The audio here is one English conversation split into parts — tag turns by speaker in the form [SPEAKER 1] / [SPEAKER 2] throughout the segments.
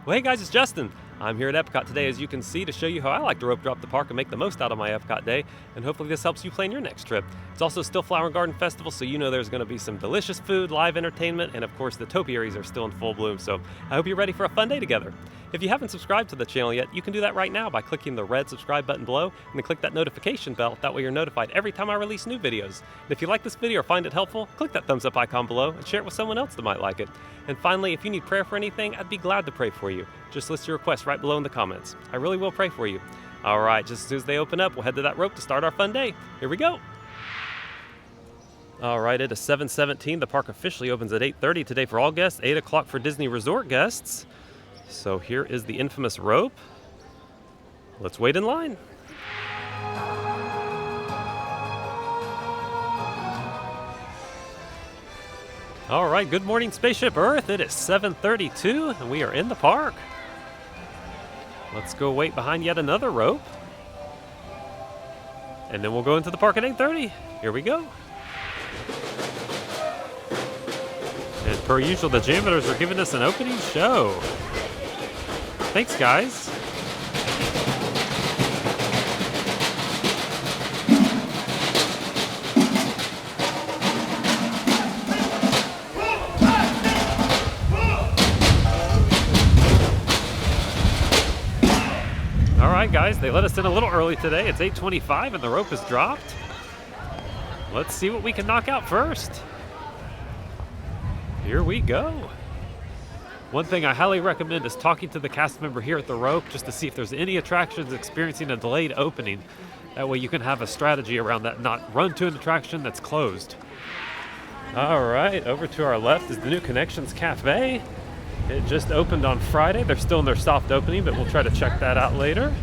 [SPEAKER 1] Well, hey guys, it's Justin. I'm here at EPCOT today, as you can see, to show you how I like to rope drop the park and make the most out of my EPCOT day, and hopefully this helps you plan your next trip. It's also still Flower and Garden Festival, so you know there's going to be some delicious food, live entertainment, and of course the topiaries are still in full bloom, so I hope you're ready for a fun day together. If you haven't subscribed to the channel yet, you can do that right now by clicking the red subscribe button below and then click that notification bell. That way you're notified every time I release new videos. And if you like this video or find it helpful, click that thumbs up icon below and share it with someone else that might like it. And finally, if you need prayer for anything, I'd be glad to pray for you. Just list your request right below in the comments. I really will pray for you. All right, just as soon as they open up, we'll head to that rope to start our fun day. Here we go. All right, it is 7:17. The park officially opens at 8:30 today for all guests, 8 o'clock for Disney Resort guests. So here is the infamous rope. Let's wait in line. All right, good morning, Spaceship Earth. It is 7:32 and we are in the park. Let's go wait behind yet another rope. And then we'll go into the park at 8:30. Here we go. And per usual, the janitors are giving us an opening show. Thanks, guys. All right, guys, they let us in a little early today. It's 8:25 and the rope is dropped. Let's see what we can knock out first. Here we go. One thing I highly recommend is talking to the cast member here at the rope just to see if there's any attractions experiencing a delayed opening. That way you can have a strategy around that, not run to an attraction that's closed. All right, over to our left is the new Connections Cafe. It just opened on Friday. They're still in their soft opening, but we'll try to check that out later.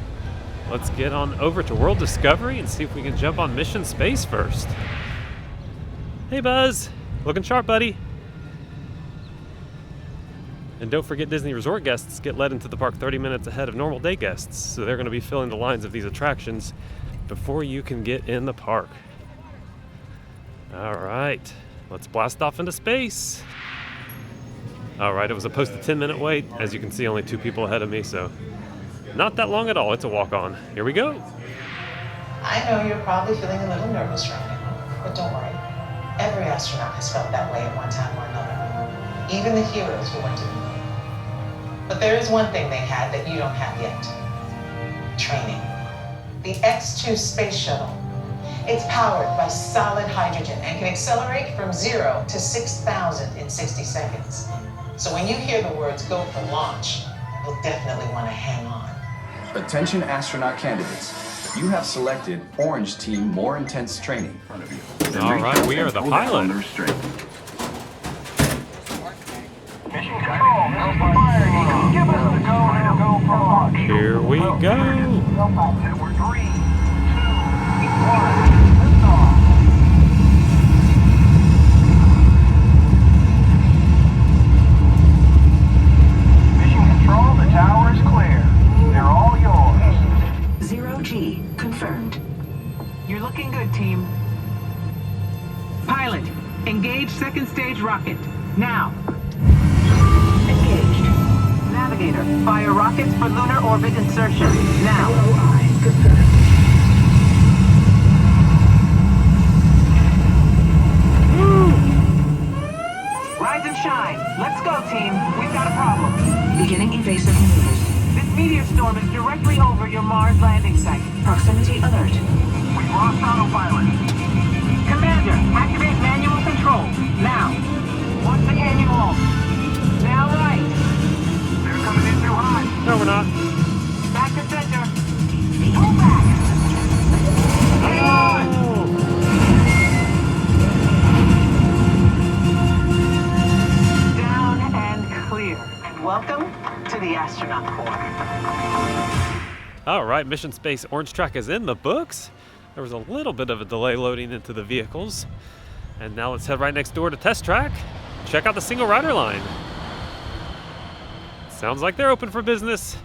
[SPEAKER 1] Let's get on over to World Discovery and see if we can jump on Mission Space first. Hey, Buzz. Looking sharp, buddy. And don't forget, Disney Resort guests get let into the park 30 minutes ahead of normal day guests, so they're going to be filling the lines of these attractions before you can get in the park. All right, let's blast off into space. All right, it was a posted 10-minute wait. As you can see, only 2 people ahead of me, so not that long at all. It's a walk-on. Here we go.
[SPEAKER 2] I know you're probably feeling a little nervous right now, but don't worry. Every astronaut has felt that way at one time or another. Even the heroes who went to the moon. But there is one thing they had that you don't have yet. Training. The X-2 space shuttle. It's powered by solid hydrogen and can accelerate from 0 to 6,000 in 60 seconds. So when you hear the words go for launch, you'll definitely want to hang on.
[SPEAKER 3] Attention astronaut candidates. You have selected Orange Team More Intense Training in front of you.
[SPEAKER 1] All right, we are the pilot.
[SPEAKER 4] Mission control, how's the fire eagle? Give us the go for launch.
[SPEAKER 1] Here we go.
[SPEAKER 4] Network 3, 2, 1, lift off. Mission control, the tower is clear. They're all yours.
[SPEAKER 5] 0G confirmed.
[SPEAKER 6] You're looking good, team. Pilot, engage second stage rocket. Now.
[SPEAKER 5] Engaged.
[SPEAKER 6] Navigator, fire rockets for lunar orbit insertion. Now.
[SPEAKER 5] LOI confirmed.
[SPEAKER 6] Rise and shine. Let's go, team. We've got a problem.
[SPEAKER 5] Beginning evasive maneuvers.
[SPEAKER 6] This meteor storm is directly over your Mars landing site.
[SPEAKER 5] Proximity alert.
[SPEAKER 4] We've lost autopilot.
[SPEAKER 6] Commander, activate manual control. Now. Watch the canyon wall. Now right.
[SPEAKER 4] They're coming in too hot.
[SPEAKER 1] No, we're not.
[SPEAKER 6] Back to center. Pull back. Hang on. Down and clear. And welcome to the Astronaut Corps.
[SPEAKER 1] All right, Mission Space Orange Track is in the books. There was a little bit of a delay loading into the vehicles. And now let's head right next door to Test Track. Check out the single rider line. Sounds like they're open for business.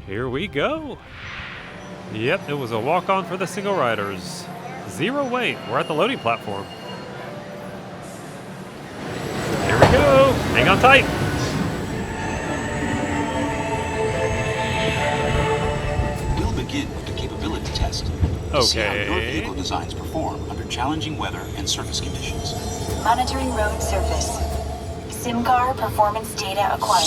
[SPEAKER 1] Here we go. Yep, it was a walk-on for the single riders. 0 wait, we're at the loading platform. Here we go. Hang on tight.
[SPEAKER 7] to see how your
[SPEAKER 1] Okay.
[SPEAKER 7] vehicle designs perform under challenging weather and surface conditions.
[SPEAKER 8] Monitoring road surface. SIMCAR performance data acquired.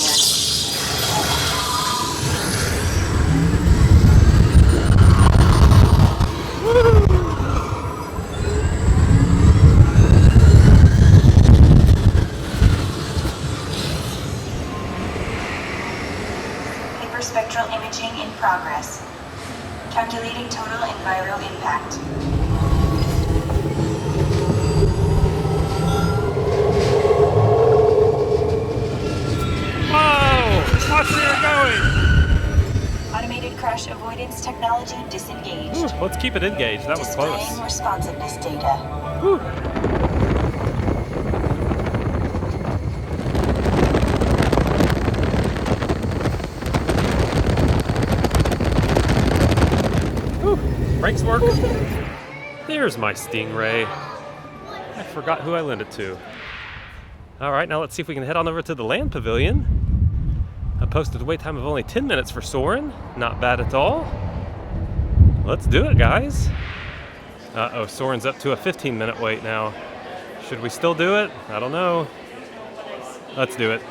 [SPEAKER 8] Hyperspectral imaging in progress. Calculating total enviro impact.
[SPEAKER 1] Whoa! Watch where you're going!
[SPEAKER 8] Automated crash avoidance technology disengaged.
[SPEAKER 1] Ooh, let's keep it engaged. That was
[SPEAKER 8] Displaying
[SPEAKER 1] close.
[SPEAKER 8] responsiveness data.
[SPEAKER 1] Whew. Whew. Brakes work. There's my Stingray. I forgot who I lent it to. All right, now let's see if we can head on over to the land pavilion. A posted wait time of only 10 minutes for Soren. Not bad at all. Let's do it, guys. Uh-oh, Soren's up to a 15-minute wait now. Should we still do it? I don't know. Let's do it.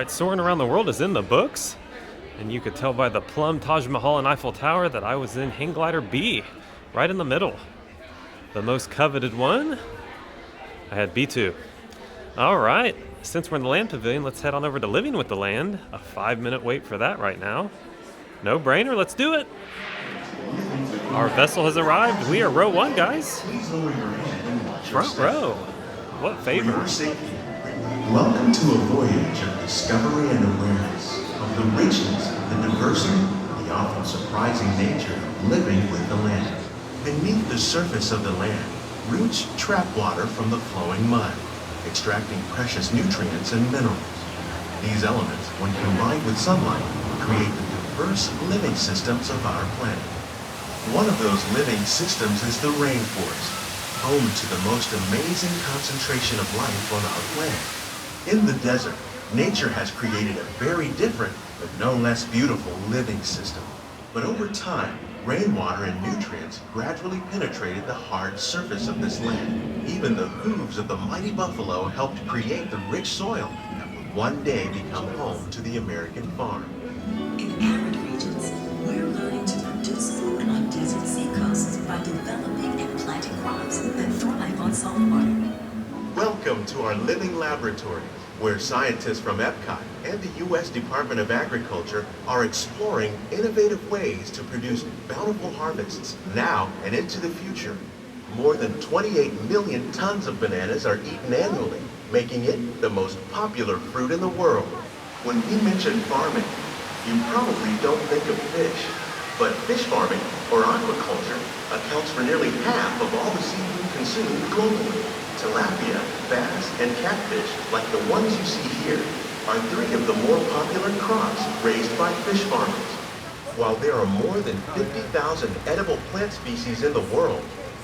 [SPEAKER 1] Soaring Around the World is in the books, and you could tell by the plum Taj Mahal and Eiffel Tower that I was in Hang Glider B, right in the middle. The most coveted one, I had B2. All right, since we're in the land pavilion, let's head on over to Living with the Land. A 5-minute wait for that right now. No brainer, let's do it. Our vessel has arrived. We are row 1, guys. Front row. What favor?
[SPEAKER 9] Welcome to a voyage of discovery and awareness of the richness, the diversity, the often surprising nature of living with the land. Beneath the surface of the land, roots trap water from the flowing mud, extracting precious nutrients and minerals. These elements, when combined with sunlight, create the diverse living systems of our planet. One of those living systems is the rainforest, home to the most amazing concentration of life on our planet. In the desert, nature has created a very different, but no less beautiful living system. But over time, rainwater and nutrients gradually penetrated the hard surface of this land. Even the hooves of the mighty buffalo helped create the rich soil that would one day become home to the American farm.
[SPEAKER 5] In arid regions, we're learning to produce food on desert seacoasts by developing and planting crops that thrive on salt water.
[SPEAKER 9] Welcome to our living laboratory, where scientists from EPCOT and the U.S. Department of Agriculture are exploring innovative ways to produce bountiful harvests now and into the future. More than 28 million tons of bananas are eaten annually, making it the most popular fruit in the world. When we mention farming, you probably don't think of fish, but fish farming, or aquaculture, accounts for nearly half of all the seafood consumed globally. Tilapia, bass, and catfish, like the ones you see here, are 3 of the more popular crops raised by fish farmers. While there are more than 50,000 edible plant species in the world,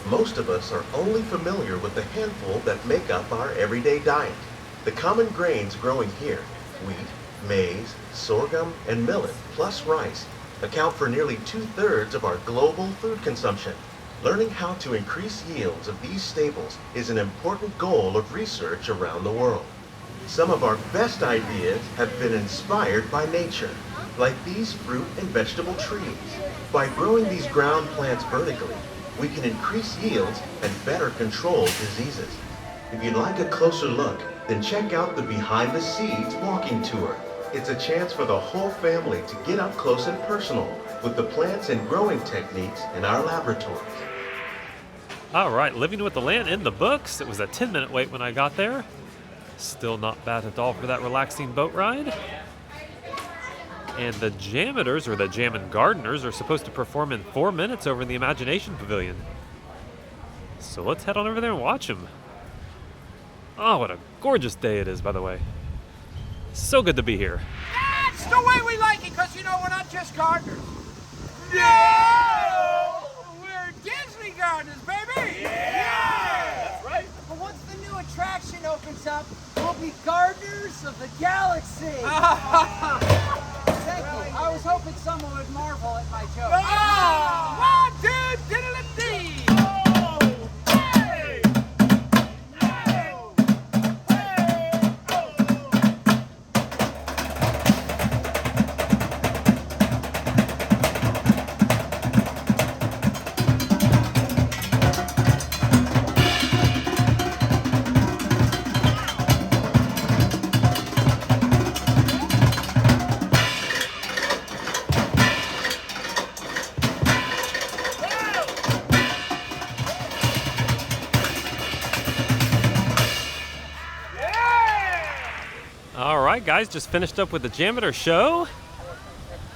[SPEAKER 9] most of us are only familiar with the handful that make up our everyday diet. The common grains growing here, wheat, maize, sorghum, and millet, plus rice, account for nearly 2/3 of our global food consumption. Learning how to increase yields of these staples is an important goal of research around the world. Some of our best ideas have been inspired by nature, like these fruit and vegetable trees. By growing these ground plants vertically, we can increase yields and better control diseases. If you'd like a closer look, then check out the Behind the Seeds walking tour. It's a chance for the whole family to get up close and personal with the plants and growing techniques in our laboratories.
[SPEAKER 1] All right, Living with the Land in the books. It was a 10-minute wait when I got there. Still not bad at all for that relaxing boat ride. And the Jammers, or the Jammin' Gardeners, are supposed to perform in 4 minutes over in the Imagination Pavilion. So let's head on over there and watch them. Oh, what a gorgeous day it is, by the way. So good to be here.
[SPEAKER 6] That's the way we like it, because, you know, we're not just gardeners. No! We're Disney gardeners, baby! Yeah! That's right. But once the new attraction opens up, we'll be gardeners of the galaxy. Thank you. I was hoping someone would marvel at my joke. Oh! 1, 2, diddle-a-dee!
[SPEAKER 1] Guys, just finished up with the Janitor show.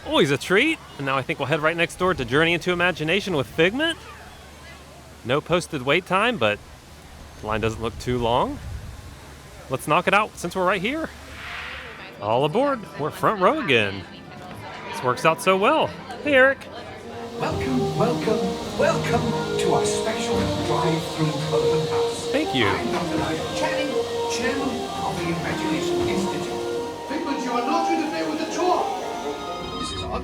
[SPEAKER 1] Always a treat. And now I think we'll head right next door to Journey into Imagination with Figment. No posted wait time, but the line doesn't look too long. Let's knock it out since we're right here. All aboard. We're front row again. This works out so well. Hey, Eric.
[SPEAKER 10] Welcome, welcome, welcome to our special drive-through open house.
[SPEAKER 1] Thank you.
[SPEAKER 10] I'm Dr. Nigel Channing, Chairman of the Imagination Institute.
[SPEAKER 11] Figment, you are not to interfere with the tour.
[SPEAKER 10] This is odd.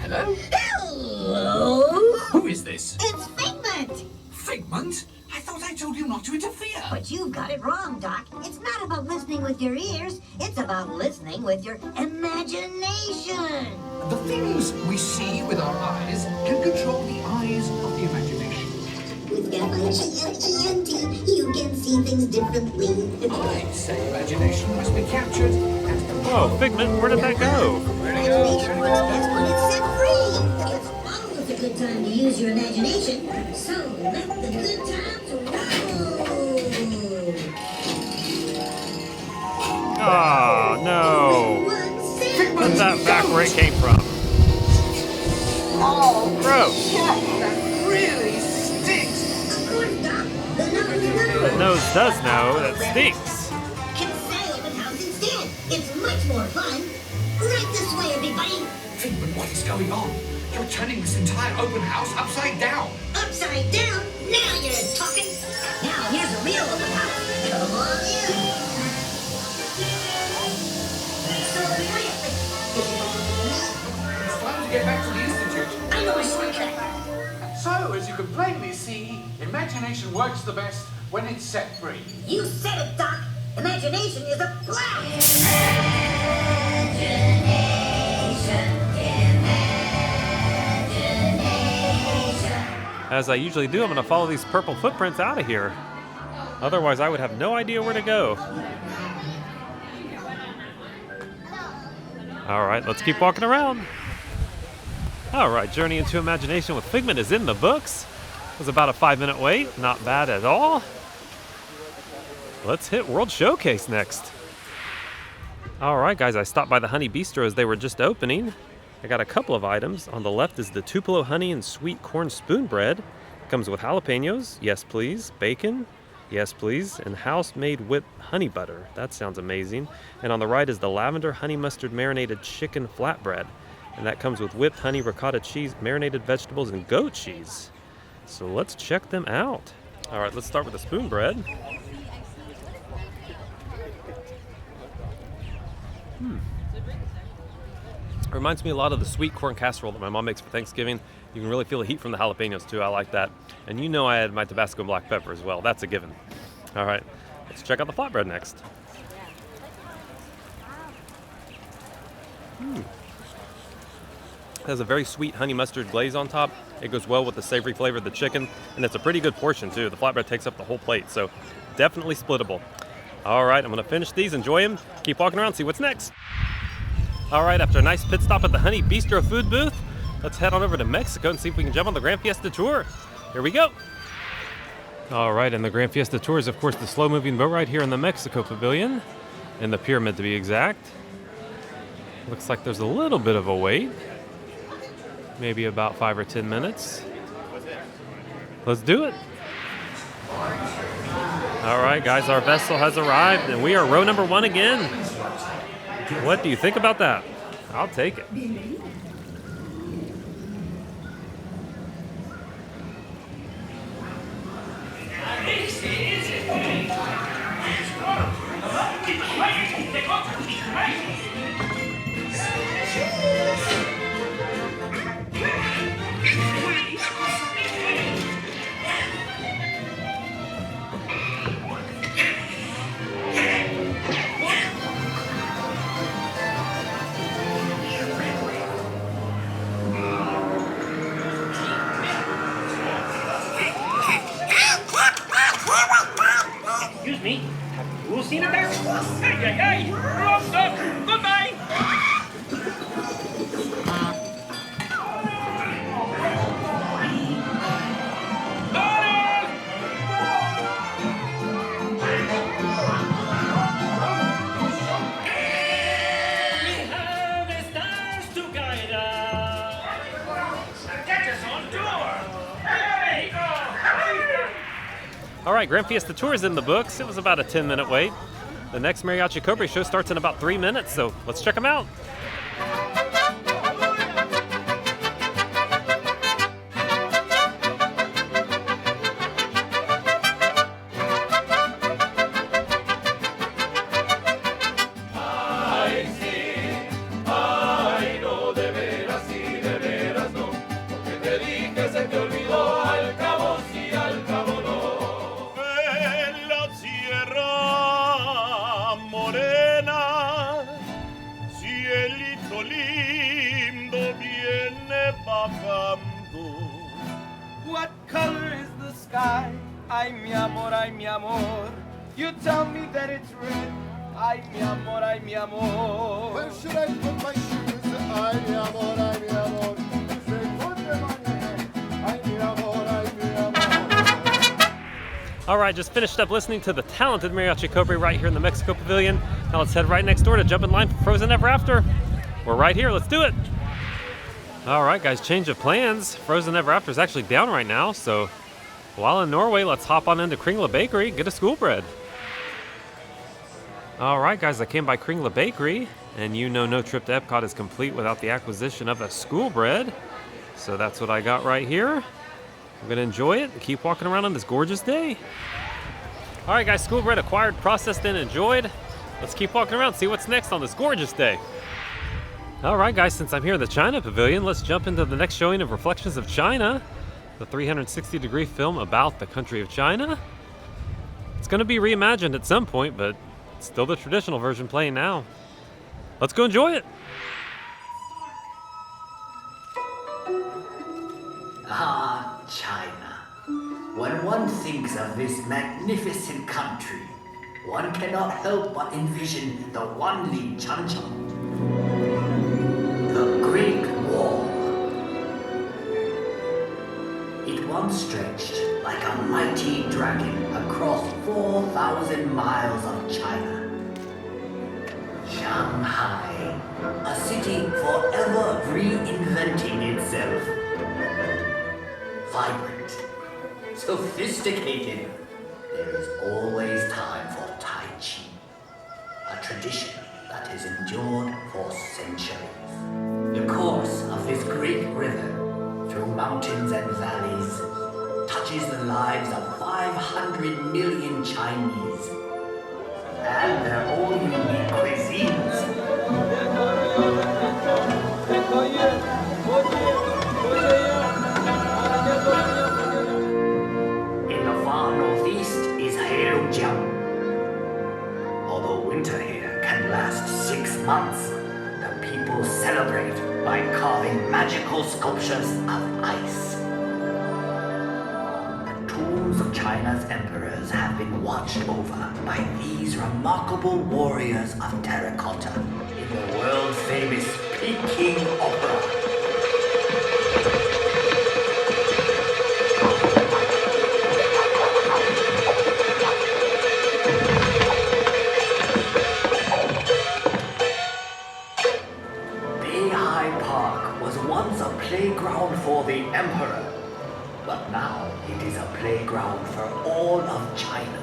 [SPEAKER 10] Hello?
[SPEAKER 12] Hello?
[SPEAKER 10] Who is this?
[SPEAKER 12] It's Figment!
[SPEAKER 10] Figment? I thought I told you not to interfere.
[SPEAKER 12] But you've got it wrong, Doc. It's not about listening with your ears. It's about listening with your imagination.
[SPEAKER 10] The things we see with our eyes can control the eyes of the imagination.
[SPEAKER 12] With F-I-G-M-E-N-T, you can see things differently.
[SPEAKER 10] I say imagination must be captured and
[SPEAKER 1] Whoa, Figment, where did that go?
[SPEAKER 12] Imagination works best when it's set free. It's always a good time to use your imagination. So let the good times roll.
[SPEAKER 1] Oh, no. Put that back where it came from.
[SPEAKER 10] Oh,
[SPEAKER 1] gross.
[SPEAKER 10] That really stinks.
[SPEAKER 12] Of course, Doc. The nose knows.
[SPEAKER 1] The nose does know that stinks.
[SPEAKER 12] Can say open house instead. It's much more fun. Right this way, everybody.
[SPEAKER 10] Figment, what is going on? You're turning this entire open house upside down.
[SPEAKER 12] Upside down? Now you're talking. Now here's a real open house. Come on in. So
[SPEAKER 10] It's time to get back to the Institute.
[SPEAKER 12] I know a shortcut.
[SPEAKER 11] So, as you can plainly see, imagination works the best when it's set free.
[SPEAKER 12] You said it, Doc. Imagination is a blast.
[SPEAKER 1] As I usually do, I'm going to follow these purple footprints out of here. Otherwise, I would have no idea where to go. All right, let's keep walking around. All right, Journey into Imagination with Figment is in the books. It was about a 5-minute wait. Not bad at all. Let's hit World Showcase next. All right, guys, I stopped by the Honey Bistro as they were just opening. I got a couple of items. On the left is the Tupelo honey and sweet corn spoon bread. Comes with jalapenos, yes please, bacon, yes please, and house-made whipped honey butter. That sounds amazing. And on the right is the lavender honey mustard marinated chicken flatbread. And that comes with whipped honey ricotta cheese, marinated vegetables, and goat cheese. So let's check them out. All right, let's start with the spoon bread. It reminds me a lot of the sweet corn casserole that my mom makes for Thanksgiving. You can really feel the heat from the jalapenos too. I like that. And you know I add my Tabasco black pepper as well. That's a given. All right, let's check out the flatbread next. It has a very sweet honey mustard glaze on top. It goes well with the savory flavor of the chicken, and it's a pretty good portion too. The flatbread takes up the whole plate, so definitely splittable. All right, I'm gonna finish these, enjoy them, keep walking around, see what's next. All right, after a nice pit stop at the Honey Bistro food booth, let's head on over to Mexico and see if we can jump on the Grand Fiesta Tour. Here we go. All right, and the Grand Fiesta Tour is, of course, the slow-moving boat ride here in the Mexico Pavilion, in the Pyramid to be exact. Looks like there's a little bit of a wait, maybe about 5 or 10 minutes. Let's do it. All right, guys, our vessel has arrived, and we are row number 1 again. What do you think about that? I'll take it.
[SPEAKER 13] Excuse me, have you seen a duck? Ay, ay, ay! Wrong duck! Goodbye! We have the stars to guide us. Get us on tour! Hey!
[SPEAKER 1] All right, Grand Fiesta Tour is in the books. It was about a 10-minute wait. The next Mariachi Cobra show starts in about 3 minutes, so let's check them out.
[SPEAKER 6] What color is the sky? Ay, mi amor, ay, mi amor. You tell me that it's red. Ay, mi amor, ay, mi amor. Where should I put my shoes? Ay, mi amor, ay, mi amor. You say, put them on your head. Ay, mi amor, ay, mi amor.
[SPEAKER 1] All right, just finished up listening to the talented Mariachi Cobra right here in the Mexico Pavilion. Now let's head right next door to jump in line for Frozen Ever After. We're right here, let's do it. All right, guys, change of plans. Frozen Ever After is actually down right now, so while in Norway, let's hop on into Kringla Bakery, get a school bread. All right, guys, I came by Kringla Bakery, and you know no trip to Epcot is complete without the acquisition of a school bread. So that's what I got right here. I'm gonna enjoy it and keep walking around on this gorgeous day. All right, guys, school bread acquired, processed, and enjoyed. Let's keep walking around, see what's next on this gorgeous day. All right, guys, since I'm here at the China Pavilion, let's jump into the next showing of Reflections of China, the 360-degree film about the country of China. It's going to be reimagined at some point, but it's still the traditional version playing now. Let's go enjoy it.
[SPEAKER 14] Ah, China. When one thinks of this magnificent country, one cannot help but envision the Wanli Chanchan. The Great Wall. It once stretched like a mighty dragon across 4,000 miles of China. Shanghai, a city forever reinventing itself. Vibrant, sophisticated, there is always time for Tai Chi, a tradition that has endured for centuries. The course of this great river, through mountains and valleys, touches the lives of 500 million Chinese and their own unique cuisines. In the far northeast is Heilongjiang. Although winter here can last 6 months, the people who celebrate by carving magical sculptures of ice. The tombs of China's emperors have been watched over by these remarkable warriors of terracotta in the world-famous Peking Opera. Playground for the Emperor, but now it is a playground for all of China.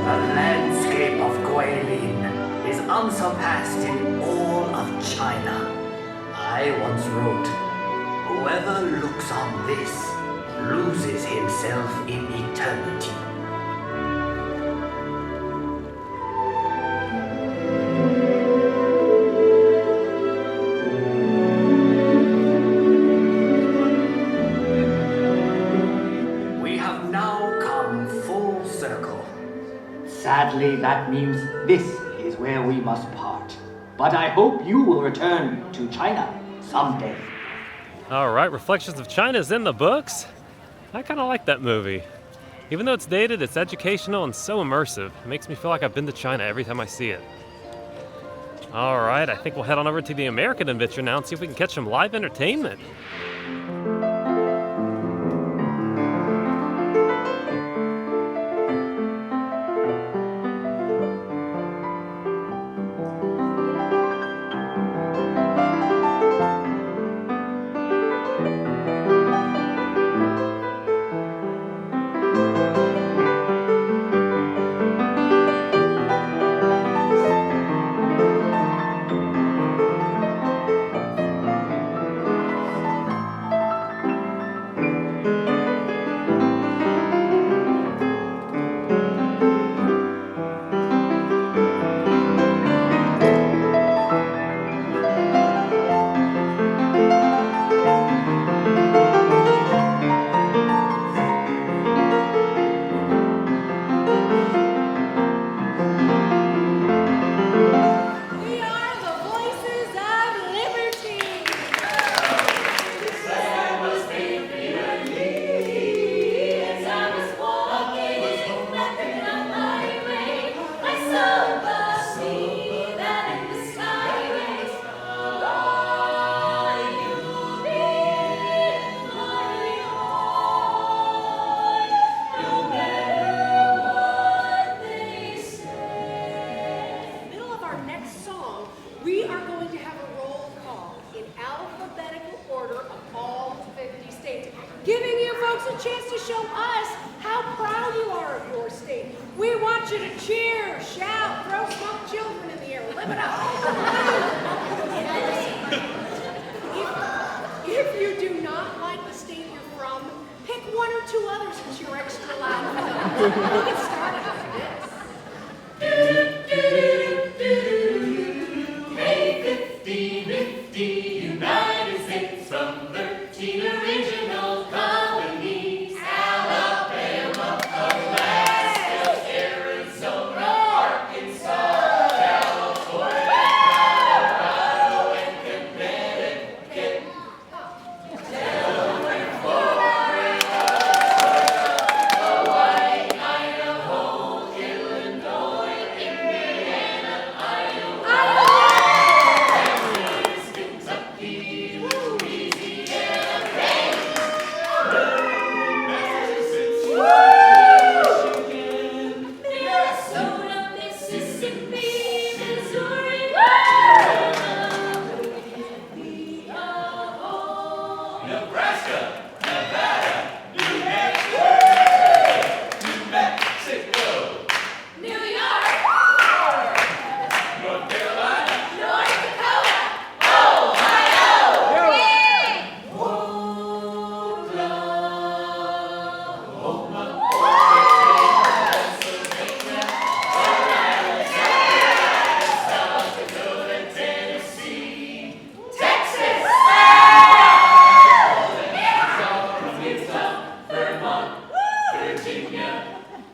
[SPEAKER 14] The landscape of Guilin is unsurpassed in all of China. I once wrote, "Whoever looks on this loses himself in eternity."
[SPEAKER 15] Sadly, that means this is where we must part. But I hope you will return to China someday.
[SPEAKER 1] All right, Reflections of China is in the books. I kind of like that movie. Even though it's dated, it's educational and so immersive. It makes me feel like I've been to China every time I see it. All right, I think we'll head on over to the American Adventure now and see if we can catch some live entertainment.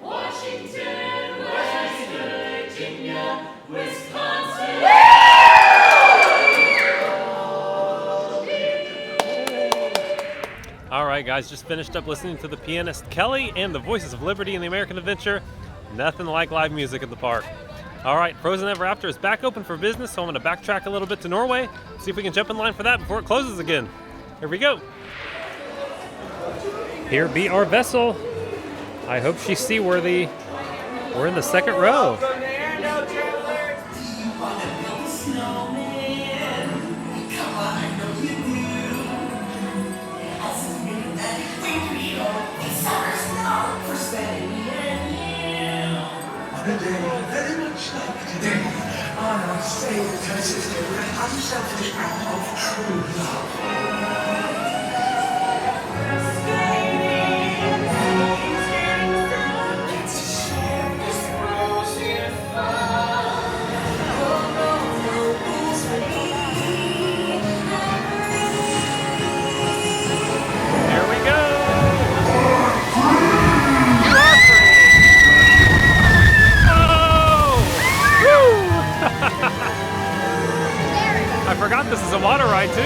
[SPEAKER 13] Washington, West Virginia,
[SPEAKER 1] right, guys, just finished up listening to the pianist Kelly and the Voices of Liberty in the American Adventure. Nothing like live music at the park. All right, Frozen Ever After is back open for business, so I'm going to backtrack a little bit to Norway, see if we can jump in line for that before it closes again. Here we go. Here be our vessel. I hope she's seaworthy. We're in the second row.
[SPEAKER 10] On a day very much like today, on our state consisted with unselfish act of true love.
[SPEAKER 1] I forgot this is a water ride too.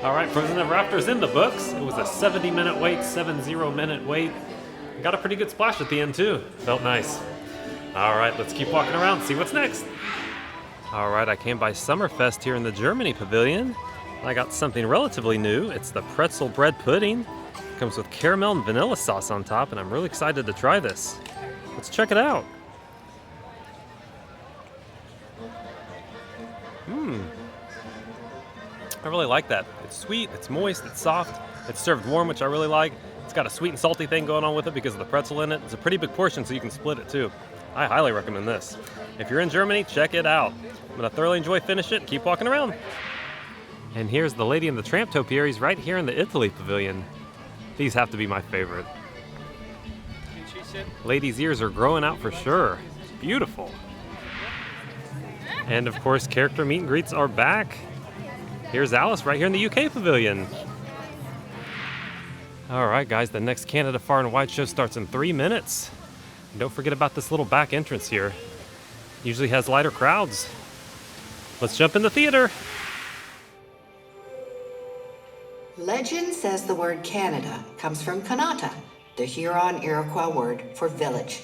[SPEAKER 1] All right, Frozen Ever After is in the books. It was a 70-minute wait, 70-minute wait. Got a pretty good splash at the end too. Felt nice. All right, let's keep walking around, see what's next. All right, I came by Summerfest here in the Germany pavilion. I got something relatively new. It's the pretzel bread pudding. It comes with caramel and vanilla sauce on top, and I'm really excited to try this. Let's check it out. I really like that. It's sweet, it's moist, it's soft, it's served warm, which I really like. It's got a sweet and salty thing going on with it because of the pretzel in it. It's a pretty big portion, so you can split it too. I highly recommend this. If you're in Germany, check it out. I'm gonna thoroughly enjoy finish it and keep walking around. And here's the Lady and the Tramp topiaries right here in the Italy pavilion. These have to be my favorite. Lady's ears are growing out for sure. Beautiful. And of course, character meet and greets are back. Here's Alice right here in the UK pavilion. All right, guys, the next Canada Far and Wide show starts in 3 minutes. And don't forget about this little back entrance here. Usually has lighter crowds. Let's jump in the theater.
[SPEAKER 16] Legend says the word Canada comes from Kanata, the Huron-Iroquois word for village.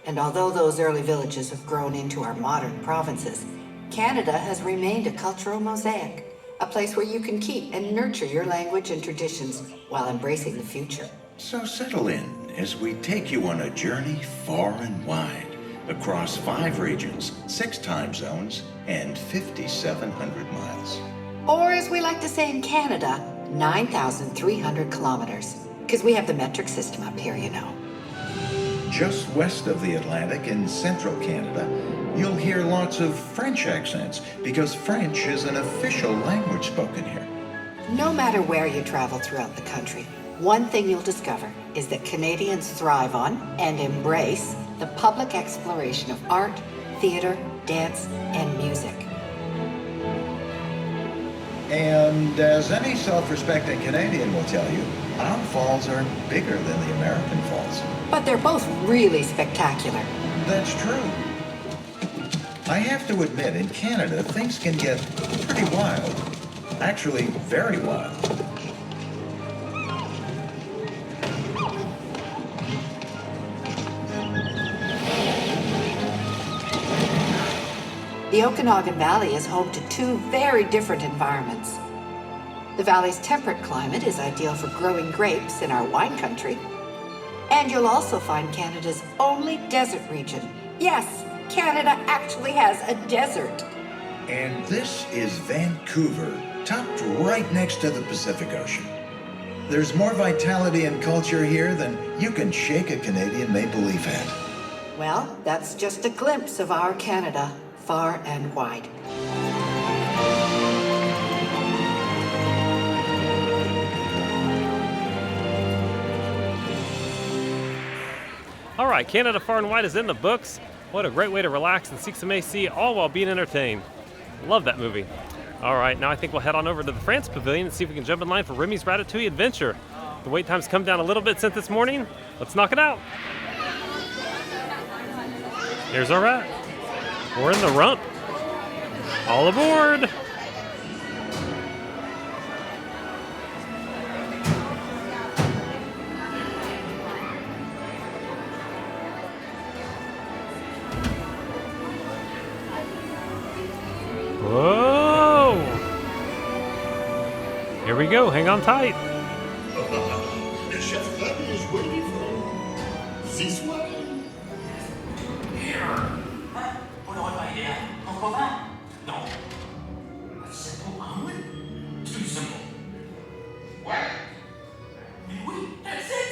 [SPEAKER 16] And although those early villages have grown into our modern provinces, Canada has remained a cultural mosaic. A place where you can keep and nurture your language and traditions while embracing the future.
[SPEAKER 17] So settle in as we take you on a journey far and wide, across 5 regions, 6 time zones, and 5,700 miles.
[SPEAKER 16] Or as we like to say in Canada, 9,300 kilometers. Because we have the metric system up here, you know.
[SPEAKER 17] Just west of the Atlantic in central Canada, you'll hear lots of French accents because French is an official language spoken here.
[SPEAKER 16] No matter where you travel throughout the country, one thing you'll discover is that Canadians thrive on and embrace the public exploration of art, theater, dance, and music.
[SPEAKER 17] And as any self-respecting Canadian will tell you, our falls are bigger than the American falls.
[SPEAKER 16] But they're both really spectacular.
[SPEAKER 17] That's true. I have to admit, in Canada, things can get pretty wild. Actually, very wild.
[SPEAKER 16] The Okanagan Valley is home to 2 very different environments. The valley's temperate climate is ideal for growing grapes in our wine country. And you'll also find Canada's only desert region. Yes, Canada actually has a desert.
[SPEAKER 17] And this is Vancouver, tucked right next to the Pacific Ocean. There's more vitality and culture here than you can shake a Canadian maple leaf hat.
[SPEAKER 16] Well, that's just a glimpse of our Canada, far and wide.
[SPEAKER 1] All right, Canada Far and Wide is in the books. What a great way to relax and seek some AC, all while being entertained. Love that movie. All right, now I think we'll head on over to the France Pavilion and see if we can jump in line for Remy's Ratatouille adventure. The wait time's come down a little bit since this morning. Let's knock it out. Here's our rat. We're in the rump. All aboard. Whoa! Here we go. Hang on tight.
[SPEAKER 10] Chef Remy is waiting for you. This way.
[SPEAKER 11] Here. On aurait pas idée, en commun? Non. A simple omelet? Too simple. What? Mais oui, that's it.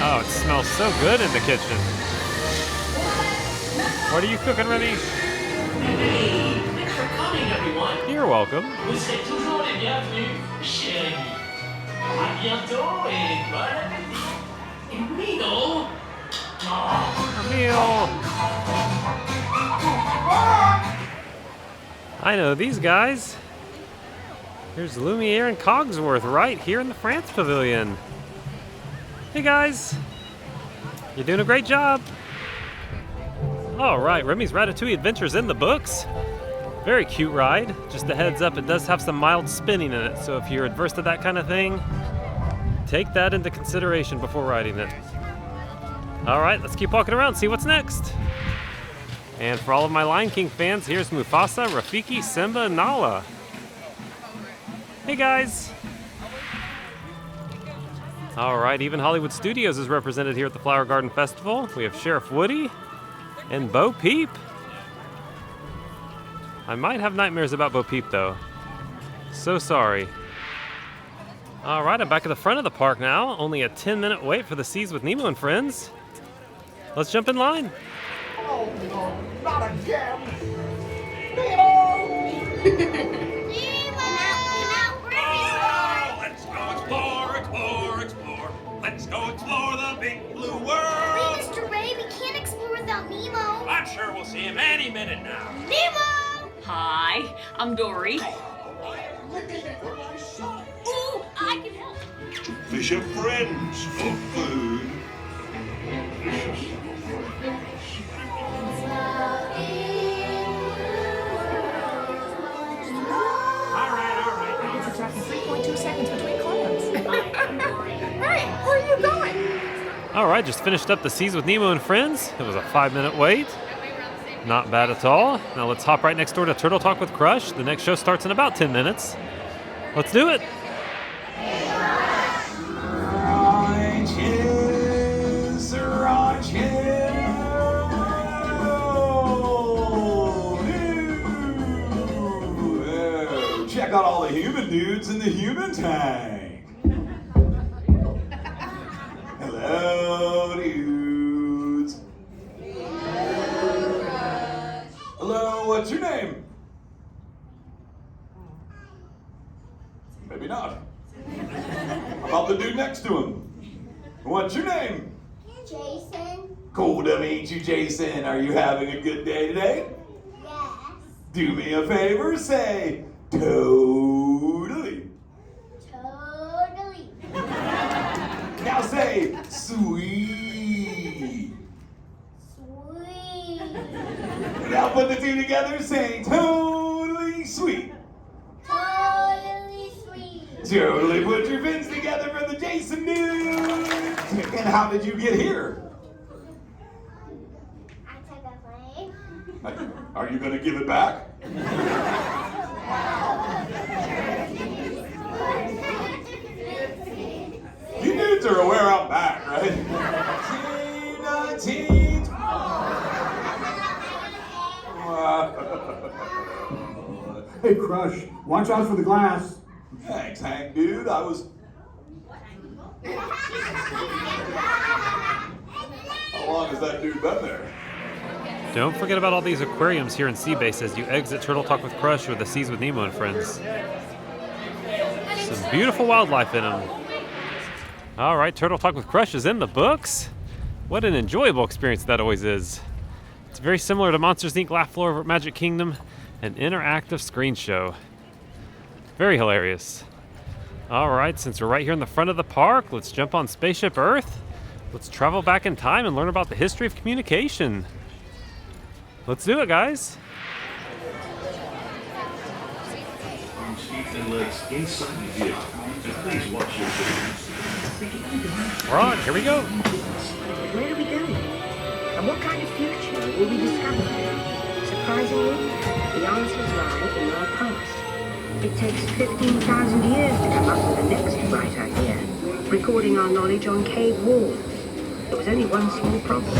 [SPEAKER 1] Oh, it smells so good in the kitchen. What are you cooking, Remy?
[SPEAKER 13] Hey, thanks for coming, everyone.
[SPEAKER 1] You're welcome.
[SPEAKER 13] Vous serez toujours les bienvenus chez Remy. À bientôt et bon appétit. Et Mino.
[SPEAKER 1] I know these guys. Here's Lumiere and Cogsworth right here in the France Pavilion. Hey guys, you're doing a great job. All right, Remy's Ratatouille Adventure's in the books. Very cute ride. Just a heads up, it does have some mild spinning in it, so if you're adverse to that kind of thing, take that into consideration before riding it. All right, let's keep walking around, see what's next. And for all of my Lion King fans, here's Mufasa, Rafiki, Simba, and Nala. Hey guys. All right, even Hollywood Studios is represented here at the Flower Garden Festival. We have Sheriff Woody and Bo Peep. I might have nightmares about Bo Peep though. So sorry. All right, I'm back at the front of the park now. Only a 10-minute wait for the Seas with Nemo and Friends. Let's jump in line.
[SPEAKER 10] Oh no, not again! Nemo!
[SPEAKER 18] Let's go explore. Let's go explore the big blue world.
[SPEAKER 19] Wait, Mr. Ray, we can't explore without Nemo.
[SPEAKER 18] I'm sure we'll see him any minute now.
[SPEAKER 19] Nemo!
[SPEAKER 20] Hi, I'm Dory.
[SPEAKER 10] Look at what I saw.
[SPEAKER 20] Ooh, I can help.
[SPEAKER 10] Spaceship Friends for food.
[SPEAKER 11] All right.
[SPEAKER 21] It's exactly 3.2 seconds between columns. Hey, where are you going?
[SPEAKER 1] All right, just finished up the Seas with Nemo and Friends. It was a 5-minute wait. Not bad at all. Now let's hop right next door to Turtle Talk with Crush. The next show starts in about 10 minutes. Let's do it.
[SPEAKER 22] Check out all the human dudes in the human tank. Hello, dudes. Hello, what's your name? Maybe not. How about the dude next to him? What's your name?
[SPEAKER 19] Jason.
[SPEAKER 22] Cool to meet you, Jason. Are you having a good day today?
[SPEAKER 19] Yes.
[SPEAKER 22] Do me a favor, say totally.
[SPEAKER 19] Totally.
[SPEAKER 22] Now say sweet.
[SPEAKER 19] Sweet.
[SPEAKER 22] Now put the two together, say totally sweet.
[SPEAKER 19] Totally sweet.
[SPEAKER 22] Totally put your fins together for the Jason dude. And how did you get here?
[SPEAKER 19] I took a plane.
[SPEAKER 22] Are you gonna give it back? You dudes are aware I'm back, right?
[SPEAKER 2] Hey, Crush, watch out for the glass.
[SPEAKER 22] Thanks, Hank, dude. I was... How long has that dude been there?
[SPEAKER 1] Don't forget about all these aquariums here in Seabase as you exit Turtle Talk with Crush or the Seas with Nemo and Friends. Some beautiful wildlife in them. All right, Turtle Talk with Crush is in the books. What an enjoyable experience that always is. It's very similar to Monsters, Inc. Laugh Floor over at Magic Kingdom, an interactive screen show. Very hilarious. All right, since we're right here in the front of the park, let's jump on Spaceship Earth. Let's travel back in time and learn about the history of communication. Let's do it, guys. We're on, here we go.
[SPEAKER 3] Where are we going? And what kind of future will we discover? Surprisingly, the answers lie in our past. It takes 15,000 years to come up with the next bright idea, recording our knowledge on cave walls. There was only one small problem.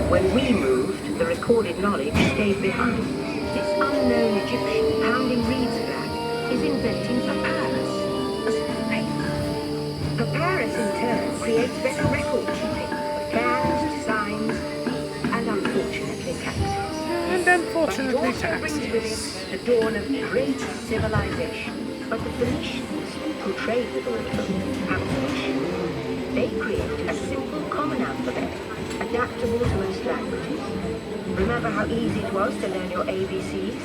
[SPEAKER 3] When we moved, the recorded knowledge stayed behind. This unknown Egyptian pounding reeds flag is inventing papyrus, a slip of paper. Papyrus, in turn, creates better record keeping of plans, signs, and unfortunately taxes. Brings with it the dawn of great civilization. But the Phoenicians, who trade with all of them, have a mission. They create a simple common alphabet, adaptable to most languages. Remember how easy it was to learn your ABCs?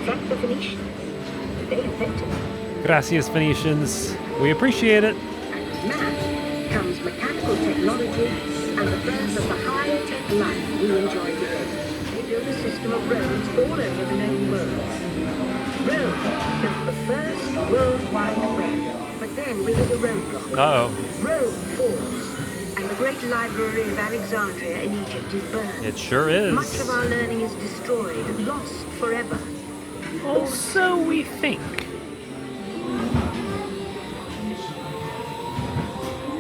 [SPEAKER 3] Like the Phoenicians. They invented them.
[SPEAKER 1] Gracias, Phoenicians. We appreciate it.
[SPEAKER 3] And with math comes mechanical technology and the birth of the high-tech life we enjoy today. They built a system of roads all over the known world. Rome built the first worldwide web, but then we hit a roadblock. Rome falls, and the great library of Alexandria in Egypt is burned.
[SPEAKER 1] It sure is.
[SPEAKER 3] Much of our learning is destroyed and lost forever.
[SPEAKER 1] Oh, so we think.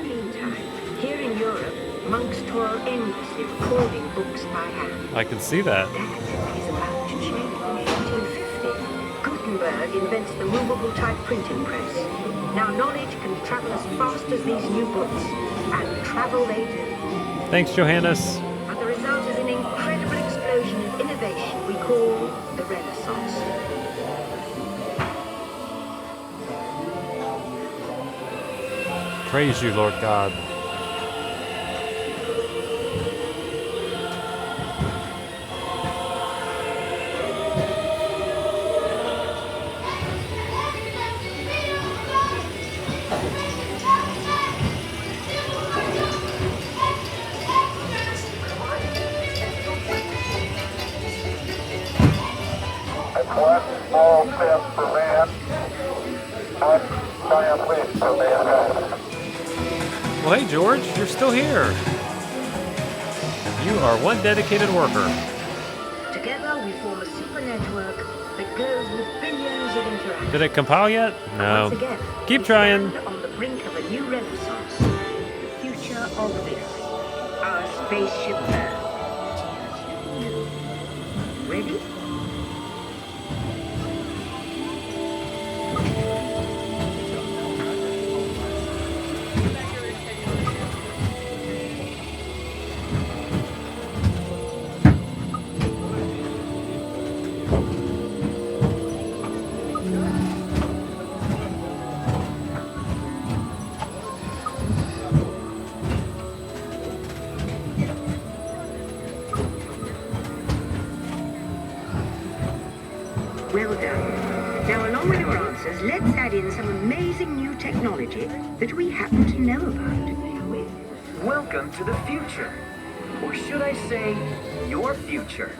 [SPEAKER 3] Meantime, here in Europe, monks toil endlessly recording books by hand.
[SPEAKER 1] I can see that.
[SPEAKER 3] That is about to change. 1850, Gutenberg invents the movable type printing press. Now knowledge can travel as fast as these new books, and travel they do.
[SPEAKER 1] Thanks, Johannes.
[SPEAKER 3] But the result is an incredible explosion of innovation we call the Renaissance.
[SPEAKER 1] Praise you, Lord God.
[SPEAKER 4] One small step for man, one giant leap for mankind.
[SPEAKER 1] Well, hey, George, you're still here. You are one dedicated worker.
[SPEAKER 3] Together, we form a super network that glows with billions of interactions.
[SPEAKER 1] Did it compile yet? No.
[SPEAKER 3] Once again,
[SPEAKER 1] Keep
[SPEAKER 3] we
[SPEAKER 1] trying.
[SPEAKER 3] stand on the brink of a new renaissance. The future of this, our spaceship Earth. Ready? Well done. Now, along with your answers, let's add in some amazing new technology that we happen to know about.
[SPEAKER 6] Welcome to the future. Or should I say, your future.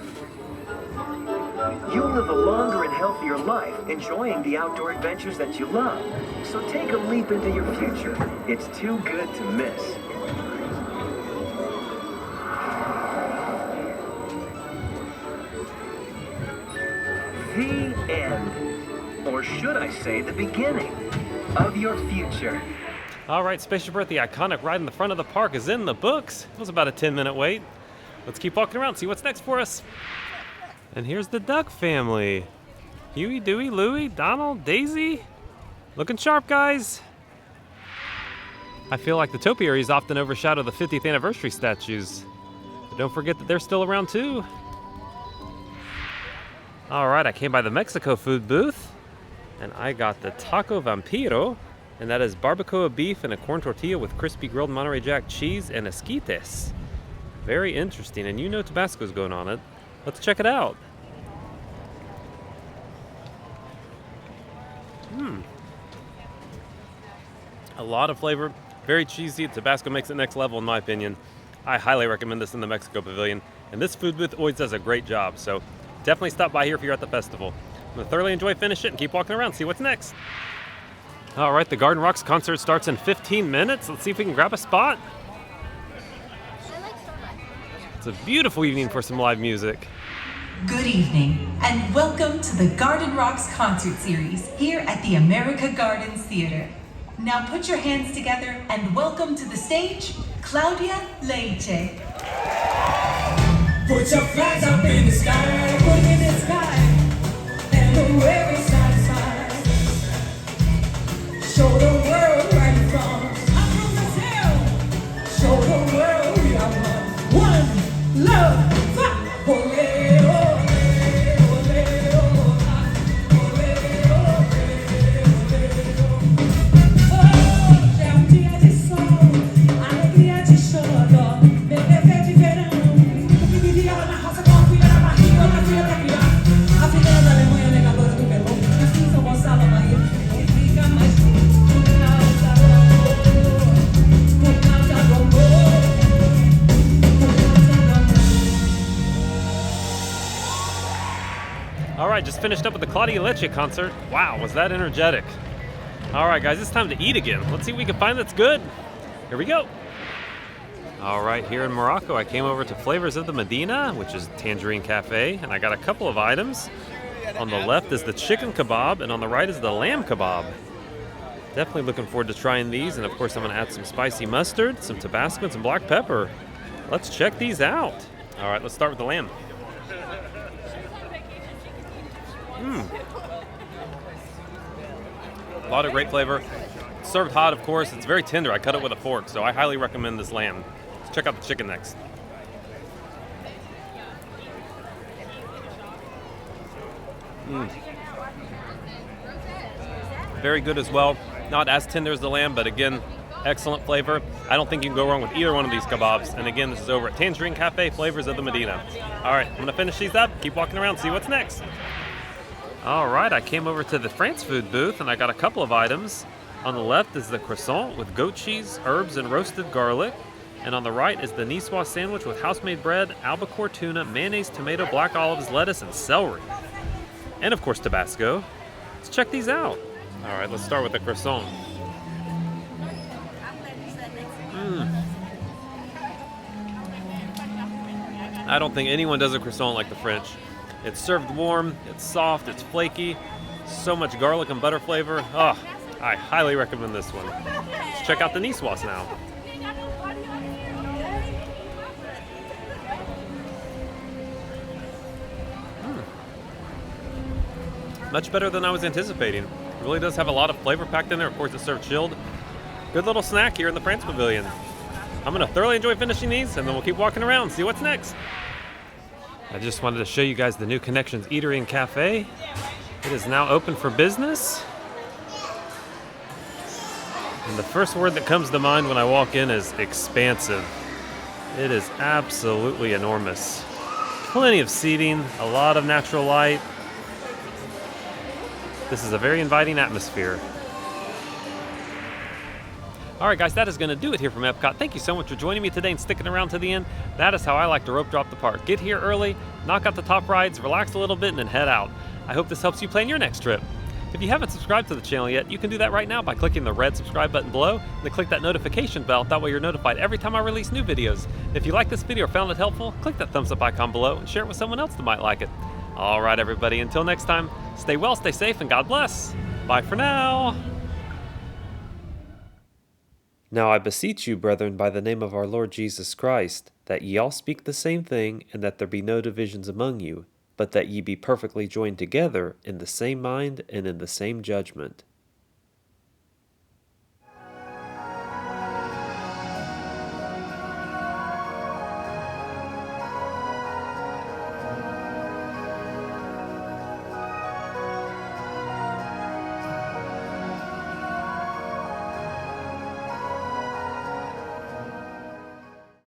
[SPEAKER 7] You'll live a longer and healthier life, enjoying the outdoor adventures that you love. So take a leap into your future. It's too good to miss. The end. Or should I say the beginning of your future.
[SPEAKER 1] All right, Spaceship Earth, the iconic ride in the front of the park, is in the books. It was about a 10-minute wait. Let's keep walking around, see what's next for us. And here's the duck family. Huey, Dewey, Louie, Donald, Daisy. Looking sharp, guys. I feel like the topiaries often overshadow the 50th anniversary statues. But don't forget that they're still around too. All right, I came by the Mexico food booth and I got the Taco Vampiro, and that is barbacoa beef and a corn tortilla with crispy grilled Monterey Jack cheese and esquites. Very interesting, and you know Tabasco's going on it. Let's check it out. A lot of flavor, very cheesy. Tabasco makes it next level in my opinion. I highly recommend this in the Mexico Pavilion, and this food booth always does a great job, so definitely stop by here if you're at the festival. I'm gonna thoroughly enjoy, finish it, and keep walking around, see what's next. All right, the Garden Rocks concert starts in 15 minutes. Let's see if we can grab a spot. It's a beautiful evening for some live music.
[SPEAKER 5] Good evening, and welcome to the Garden Rocks concert series here at the America Gardens Theater. Now put your hands together and welcome to the stage, Claudia Leite.
[SPEAKER 10] Put your flags up in the sky, put them in the sky, and the way we satisfied. Show the world where you're from. I'm from Brazil. Show the world we are one. One love, fight. Ole, ole, ole, ole, hoje é dia de sol, alegria de xodó, bebê de verão. Na roça com a filha na barriga, na filha pra criar. A filha da Alemanha, negadora do Pelô. Assim São Gonçalo, Bahia, e fica mais por causa do amor. Por causa do amor.
[SPEAKER 1] All right, just finished up with the Claudia Leche concert. Wow, was that energetic. All right, guys, it's time to eat again. Let's see what we can find that's good. Here we go. All right, here in Morocco, I came over to Flavors of the Medina, which is Tangerine Cafe, and I got a couple of items. On the left is the chicken kebab, and on the right is the lamb kebab. Definitely looking forward to trying these, and of course I'm gonna add some spicy mustard, some Tabasco, and some black pepper. Let's check these out. All right, let's start with the lamb. A lot of great flavor. It's served hot, of course. It's very tender. I cut it with a fork, so I highly recommend this lamb. Let's check out the chicken next. Very good as well. Not as tender as the lamb, but again, excellent flavor. I don't think you can go wrong with either one of these kebabs. And again, this is over at Tangerine Cafe, Flavors of the Medina. All right, I'm gonna finish these up, keep walking around, see what's next. All right, I came over to the France food booth and I got a couple of items. On the left is the croissant with goat cheese, herbs, and roasted garlic. And on the right is the niçoise sandwich with house-made bread, albacore tuna, mayonnaise, tomato, black olives, lettuce, and celery. And of course, Tabasco. Let's check these out. All right, let's start with the croissant. I don't think anyone does a croissant like the French. It's served warm, it's soft, it's flaky, so much garlic and butter flavor. Oh, I highly recommend this one. Let's check out the niçoise now. Much better than I was anticipating. It really does have a lot of flavor packed in there. Of course, it's served chilled. Good little snack here in the France Pavilion. I'm gonna thoroughly enjoy finishing these, and then we'll keep walking around, see what's next. I just wanted to show you guys the new Connections Eatery and Cafe. It is now open for business. And the first word that comes to mind when I walk in is expansive. It is absolutely enormous. Plenty of seating, a lot of natural light. This is a very inviting atmosphere. Alright guys, that is going to do it here from Epcot. Thank you so much for joining me today and sticking around to the end. That is how I like to rope drop the park. Get here early, knock out the top rides, relax a little bit, and then head out. I hope this helps you plan your next trip. If you haven't subscribed to the channel yet, you can do that right now by clicking the red subscribe button below, and then click that notification bell. That way you're notified every time I release new videos. If you like this video or found it helpful, click that thumbs up icon below and share it with someone else that might like it. Alright everybody, until next time, stay well, stay safe, and God bless. Bye for now. Now I beseech you, brethren, by the name of our Lord Jesus Christ, that ye all speak the same thing, and that there be no divisions among you, but that ye be perfectly joined together in the same mind and in the same judgment.